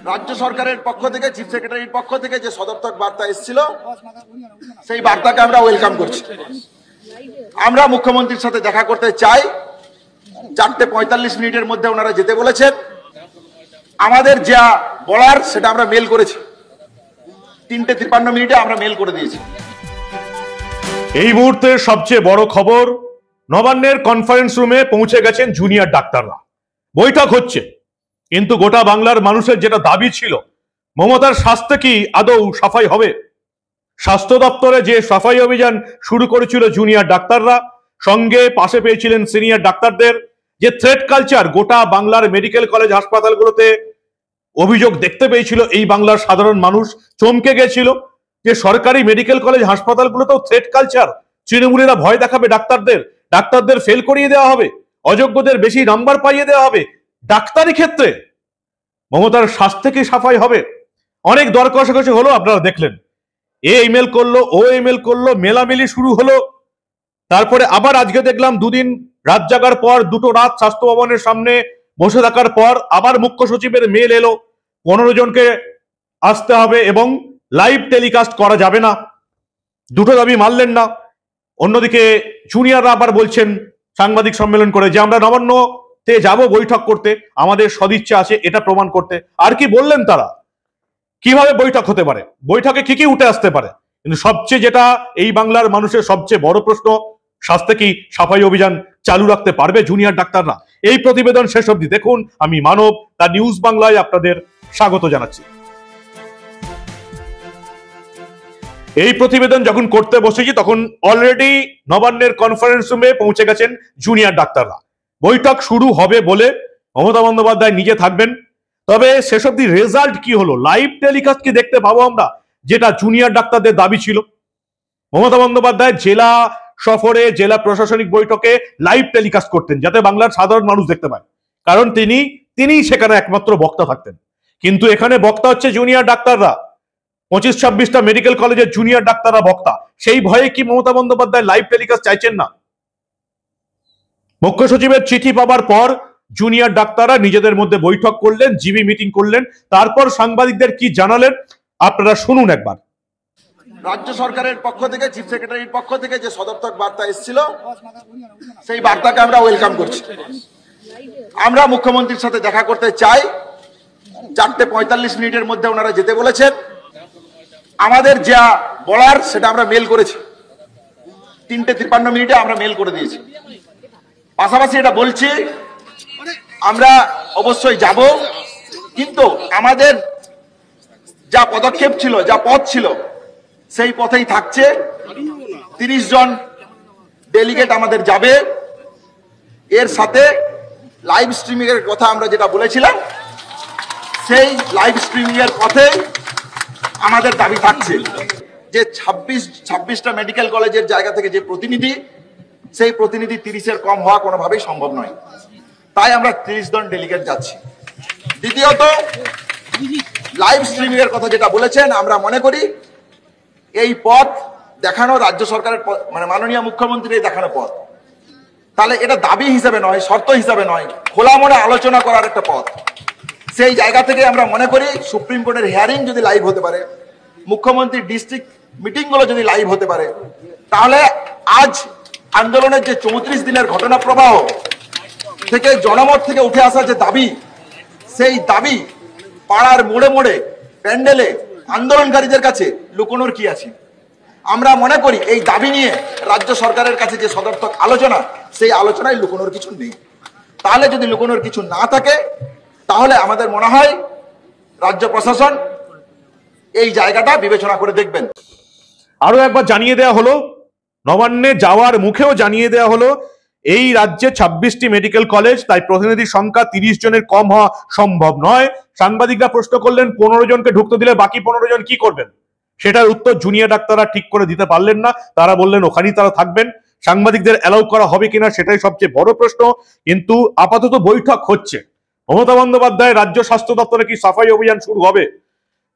রাজ্য সরকারের পক্ষ থেকে চিফ সেক্রেটারির পক্ষ থেকে যে সদর্থক বার্তা এসেছিল সেই বার্তাকে আমরা ওয়েলকাম করছি। আমরা মুখ্যমন্ত্রীর সাথে দেখা করতে চাই। 4:45 মিনিটের মধ্যে ওনারা যেতে বলেছেন। আমাদের যা বলার সেটা আমরা মেল করেছি। 3:53 মিনিটে আমরা মেল করে দিয়েছি। এই মুহূর্তে সবচেয়ে বড় খবর, নবান্নের কনফারেন্স রুমে পৌঁছে গেছেন জুনিয়র ডাক্তাররা। বৈঠক হচ্ছে, কিন্তু গোটা বাংলার মানুষের যেটা দাবি ছিল, মমতার স্বাস্থ্যে কি আদৌ সাফাই হবে? স্বাস্থ্য দপ্তরে যে সাফাই অভিযান শুরু করেছিল জুনিয়র ডাক্তাররা, সঙ্গে পাশে পেয়েছিলেন সিনিয়র ডাক্তারদের, যে থ্রেট কালচার গোটা বাংলার মেডিকেল কলেজ হাসপাতালগুলোতে অভিযোগ দেখতে পেয়েছিল এই বাংলার সাধারণ মানুষ চমকে গেছিল। যে সরকারি মেডিকেল কলেজ হাসপাতালগুলোতেও থ্রেট কালচার, তৃণমূলীরা ভয় দেখাবে ডাক্তারদের ফেল করিয়ে দেওয়া হবে, অযোগ্যদের বেশি নাম্বার পাইয়ে দেওয়া হবে। ডাক্তারি ক্ষেত্রে মমতার স্বাস্থ্যে কি সাফাই হবে? অনেক দর কষাকষি হলো, আপনারা দেখলেন। এ ইমেল করলো, ও ইমেল করলো, মেলামেলি শুরু হলো। তারপরে আবার আজকে দেখলাম দুদিন রাত জাগার পর, দুটো রাত স্বাস্থ্য ভবনের সামনে বসে থাকার পর আবার মুখ্য সচিবের মেল এলো, 15 জনকে আসতে হবে এবং লাইভ টেলিকাস্ট করা যাবে না। দুটো দাবি মানলেন না। অন্যদিকে জুনিয়ররা আবার বলছেন সাংবাদিক সম্মেলন করে যে আমরা নবান্নতে যাব বৈঠক করতে, আমাদের সদিচ্ছা আছে এটা প্রমাণ করতে। আর কি বললেন তারা? কিভাবে বৈঠক হতে পারে, বৈঠকে কি কি উঠে আসতে পারে? কিন্তু সবচেয়ে যেটা এই বাংলার মানুষের সবচেয়ে বড় প্রশ্ন, স্বাস্থ্যে কি সাফাই অভিযান চালু রাখতে পারবে জুনিয়র ডাক্তাররা? এই প্রতিবেদন শেষ অবধি দেখুন। আমি মানব, তার নিউজ বাংলায় আপনাদের স্বাগত জানাচ্ছি। এই প্রতিবেদন যখন করতে বসেছি তখন অলরেডি নবান্নের কনফারেন্স রুমে পৌঁছে গেছেন জুনিয়র ডাক্তাররা। বৈঠক শুরু হবে বলে মমতা বন্দ্যোপাধ্যায় নিজে থাকবেন। তবে শেষ অবধি রেজাল্ট কি হলো, লাইভ টেলিকাস্ট কি দেখতে পাবো আমরা, যেটা জুনিয়র ডাক্তারদের দাবি ছিল? মমতা বন্দ্যোপাধ্যায় জেলা সফরে, জেলা প্রশাসনিক বৈঠকে লাইভ টেলিকাস্ট করতেন যাতে বাংলার সাধারণ মানুষ দেখতে পায়, কারণ তিনি সেখানে একমাত্র বক্তা থাকতেন। কিন্তু এখানে বক্তা হচ্ছে জুনিয়র ডাক্তাররা। 25-26টা মেডিকেল কলেজের জুনিয়র ডাক্তাররা বক্তা। সেই ভয়ে কি মমতা বন্দ্যোপাধ্যায় লাইভ টেলিকাস্ট চাইছেন না? মুখ্য সচিবের চিঠি পাবার পর জুনিয়র ডাক্তাররা নিজেদের মধ্যে বৈঠক করলেন, জিবি মিটিং করলেন, তারপর সাংবাদিকদের কি জানালেন আপনারা শুনুন একবার। রাজ্য সরকারের পক্ষ থেকে চিফ সেক্রেটারির পক্ষ থেকে যে সদর্থক বার্তা এসেছিল সেই বার্তাকে আমরা ওয়েলকাম করছি। আমরা মুখ্যমন্ত্রীর সাথে দেখা করতে চাই। 4:45 মিনিটের মধ্যে ওনারা যেতে বলেছেন। আমাদের যা বলার সেটা আমরা মেল করেছি। 3:53 মিনিটে আমরা মেল করে দিয়েছি। পাশাপাশি এটা বলছি, আমরা অবশ্যই যাব, কিন্তু আমাদের যা পদক্ষেপ ছিল, যা পথ ছিল, সেই পথেই থাকছে। 30 জন ডেলিগেট আমাদের যাবে। এর সাথে লাইভ স্ট্রিমিং এর কথা আমরা যেটা বলেছিলাম, সেই লাইভ স্ট্রিমিং এর পথে আমাদের দাবি থাকছে যে 26টা মেডিকেল কলেজের জায়গা থেকে যে প্রতিনিধি, সেই প্রতিনিধি 30-এর কম হওয়া কোনোভাবেই সম্ভব নয়। তাই আমরা 30 জন ডেলিগেট যাচ্ছি। দ্বিতীয়ত, লাইভ স্ট্রিমিং এর কথা যেটা বলেছেন, আমরা মনে করি এই পথ দেখানো রাজ্য সরকারের, মানে মাননীয় মুখ্যমন্ত্রীর দেখানো পথ। তাহলে এটা দাবি হিসাবে নয়, শর্ত হিসাবে নয়, খোলা মনে আলোচনা করার একটা পথ। সেই জায়গা থেকে আমরা মনে করি সুপ্রিম কোর্টের হিয়ারিং যদি লাইভ হতে পারে, মুখ্যমন্ত্রীর ডিস্ট্রিক্ট মিটিং গুলো যদি লাইভ হতে পারে, তাহলে আজ আন্দোলনের যে 34 দিনের ঘটনা প্রবাহ থেকে, জনমত থেকে উঠে আসা যে দাবি, সেই দাবি পাড়ার মোড়ে মোড়ে, প্যান্ডেলে আন্দোলনকারীদের কাছে লুকোনোর কি আছে? আমরা মনে করি এই দাবি নিয়ে রাজ্য সরকারের কাছে যে সদর্থক আলোচনা, সেই আলোচনায় লুকোনোর কিছু নেই। তাহলে যদি লুকোনোর কিছু না থাকে, তাহলে আমাদের মনে হয় রাজ্য প্রশাসন এই জায়গাটা বিবেচনা করে দেখবেন। আরো একবার জানিয়ে দেওয়া হলো, নবান্নে যাওয়ার মুখেও জানিয়ে দেওয়া হলো, এই রাজ্যে 26টি মেডিকেল কলেজ, তাই প্রতিনিধির সংখ্যা 30 জনের কম হওয়া সম্ভব নয়। সাংবাদিকরা প্রশ্ন করলেন 15 জনকে ঢুকতে দিলে বাকি 15 জন কি করবেন? সেটার উত্তর জুনিয়র ডাক্তাররা ঠিক করে দিতে পারলেন না। তারা বললেন ওখানেই তারা থাকবেন। সাংবাদিকদের অ্যালাউ করা হবে কিনা সেটাই সবচেয়ে বড় প্রশ্ন। কিন্তু আপাতত বৈঠক হচ্ছে। মমতা বন্দ্যোপাধ্যায় রাজ্য স্বাস্থ্য দপ্তরে কি সাফাই অভিযান শুরু হবে?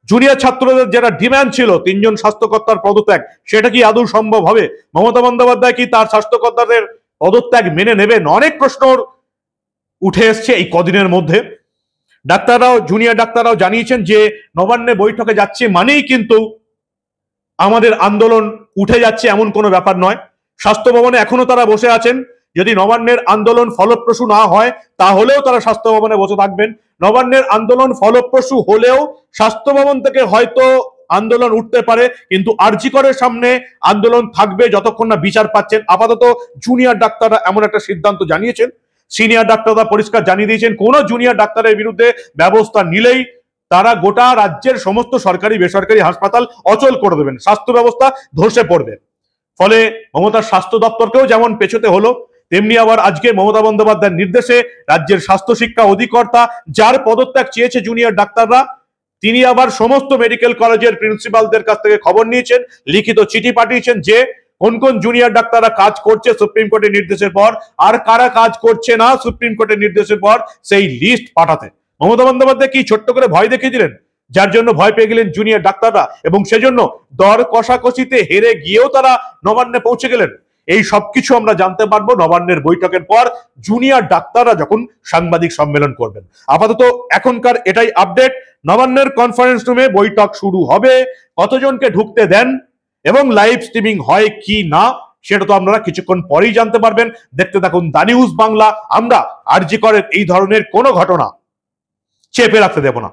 জুনিয়র ছাত্রদের যেটা ডিমান্ড ছিল 3 জন স্বাস্থ্যকর্তার পদত্যাগ, সেটা কি আদৌ সম্ভব হবে? মমতা বন্দ্যোপাধ্যায় কি তার স্বাস্থ্যকর্তাদের পদত্যাগ মেনে নেবেন? অনেক প্রশ্ন উঠে এসছে এই কদিনের মধ্যে। ডাক্তাররাও, জুনিয়র ডাক্তাররাও জানিয়েছেন যে নবান্নে বৈঠকে যাচ্ছে মানেই কিন্তু আমাদের আন্দোলন উঠে যাচ্ছে, এমন কোনো ব্যাপার নয়। স্বাস্থ্য ভবনে এখনো তারা বসে আছেন। যদি নবান্নের আন্দোলন ফলপ্রসূ না হয় তাহলেও তারা স্বাস্থ্য ভবনে বসে থাকবেন। নবান্নের আন্দোলন ফলপ্রসূ হলেও স্বাস্থ্য ভবন থেকে হয়তো আন্দোলন উঠতে পারে, কিন্তু আরজি করের সামনে আন্দোলন থাকবে যতক্ষণ না বিচার পাচ্ছেন। আপাতত জুনিয়র ডাক্তাররা এমন একটা সিদ্ধান্ত জানিয়েছেন। সিনিয়র ডাক্তাররা পরিষ্কার জানিয়ে দিয়েছেন কোন জুনিয়র ডাক্তারের বিরুদ্ধে ব্যবস্থা নিলেই তারা গোটা রাজ্যের সমস্ত সরকারি বেসরকারি হাসপাতাল অচল করে দেবেন, স্বাস্থ্য ব্যবস্থা ধসে পড়বে। ফলে মমতার স্বাস্থ্য দপ্তরকেও যেমন পেছোতে হলো, তেমনি আবার আজকে মমতা বন্দ্যোপাধ্যায়ের নির্দেশে রাজ্যের স্বাস্থ্য শিক্ষা অধিকর্তা, যার পদত্যাগ চেয়েছে জুনিয়র ডাক্তাররা, তিনি আবার সমস্ত মেডিকেল কলেজের প্রিন্সিপালদের কাছ থেকে খবর নিয়েছেন, লিখিত চিঠি পাঠিয়েছেন যে কোন কোন জুনিয়র ডাক্তাররা কাজ করছে সুপ্রিম কোর্টের নির্দেশের পর, আর কারা কাজ করছে না সুপ্রিম কোর্টের নির্দেশের পর, সেই লিস্ট পাঠাতে। মমতা বন্দ্যোপাধ্যায় কি ছোট্ট করে ভয় দেখিয়ে দিলেন, যার জন্য ভয় পেয়ে গেলেন জুনিয়র ডাক্তাররা, এবং সেজন্য দর কষাকষিতে হেরে গিয়েও তারা নবান্নে পৌঁছে গেলেন। এই সবকিছু আমরা জানতে পারবো নবান্নের বৈঠকের পর, জুনিয়র ডাক্তাররা যখন সাংবাদিক সম্মেলন করবেন। আপাতত এখনকার এটাই আপডেট। নবান্নের কনফারেন্স রুমে বৈঠক শুরু হবে, কতজনকে ঢুকতে দেন এবং লাইভ স্ট্রিমিং হয় কি না সেটা তো আপনারা কিছুক্ষণ পরেই জানতে পারবেন। দেখতে থাকুন দা নিউজ বাংলা। আমরা আরজি করের এই ধরনের কোনো ঘটনা চেপে রাখতে দেব না।